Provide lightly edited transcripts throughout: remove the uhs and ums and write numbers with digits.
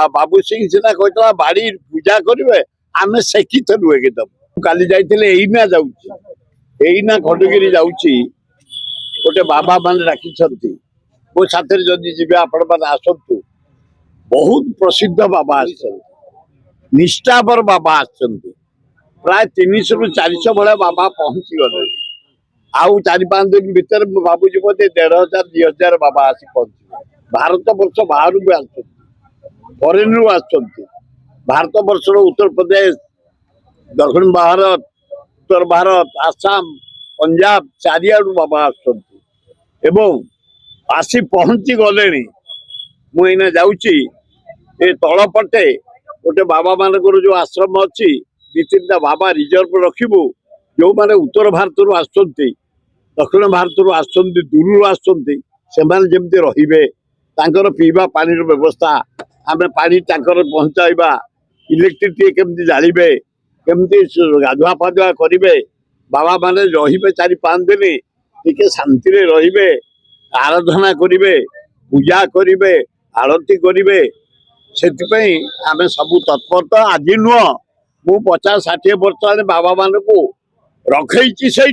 बाबू सिंह सीना कहता बाड़ी पूजा करेंगे आम शेखिलु एकदम काली जाइए एईना जाऊना खंडगिरी जाऊँगी गोटे बाबा मान डाकी मो साथ जदि जी आपण मैंने आसतु बहुत प्रसिद्ध बाबा निष्ठापर बाबा प्राय 300 ରୁ 400 भाया बाबा पहुंची गले आउ 4-5 दिन भीतर भावुँ बोधे 1500-2000 बाबा आसी पहुंचे भारत वर्ष बाहर भी फरेन रु भारत वर्ष उत्तर प्रदेश दक्षिण भारत उत्तर भारत आसाम पंजाब चारियाडू बाबा आसी पहुंची गले मुझे जाऊँगी ये तलपटे गोटे बाबा मान जो आश्रम अच्छी 2-3टा बाबा रिजर्व रखिबू जो माने उत्तर भारत आसुच्च दक्षिण भारत आसुच्च दूर आसुच्च सेमती रे पीवा पानी व्यवस्था आम पानी पहुंचाइबा इलेक्ट्रिसिटी केमती जालिबे केमती गाधुआ फाधुआ करेंगे बाबा माने रहिबे 4-5 दिन टिके शांति रे रहिबे आराधना करेंगे पूजा करेंगे आरती करेंगे से आम सब तत्परता आज नुह मु 50-60 वर्ष बाबा मान को रखी से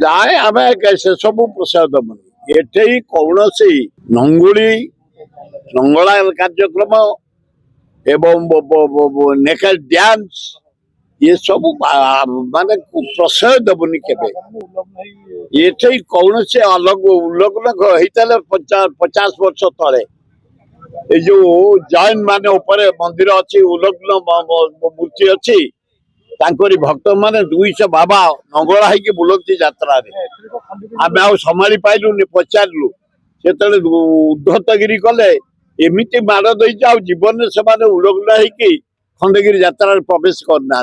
जाए आम से सब प्रसाद दबनी एठे कौन नंगुली नंगला कार्यक्रम एवं नेकेड डांस ये सब माने प्रशय दबनी केबे ये कौन से अलग उल्लग्न होता 50 वर्ष तले ये जो जैन माने ऊपर मंदिर अच्छी उल्लग्न मूर्ति अच्छी भक्त माने 200 बाबा नंगला है बुलती यात्रा आम आ संभाली पाइलुनि पचारू से उद्धतगिरी कले एमती माड़ दे जीवन से उल्लग्न है खंडगिरी यात्रा प्रवेश करना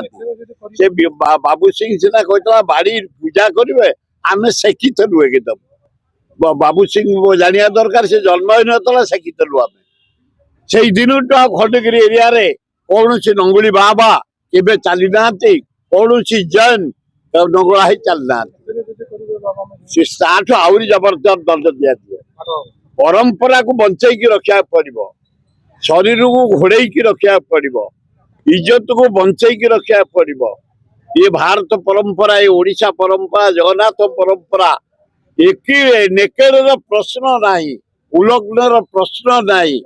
से बाबू सिंह सीना कहता बाड़ी पूजा करेंगे आम शेखिलु एकदम बाबू सिंह जाना दरकार से जन्म होता शेखिलु आम से दिन खंडगिरी एरिया रे कौन सी नंगुली बाबा केबे चली ना कौन सी जैन नंगला ही चलना आहरी जबरदस्त दंड दिया परंपरा को बंचाई रखा पड़ो शरीर को घोड़े रखा पड़ो इज्जत को बंचाई रखा पड़ो ये भारत परंपरा ये ओडिशा परंपरा जगन्नाथ परंपरा एक नेकेर प्रश्न नहीं उल्लग्न प्रश्न नहीं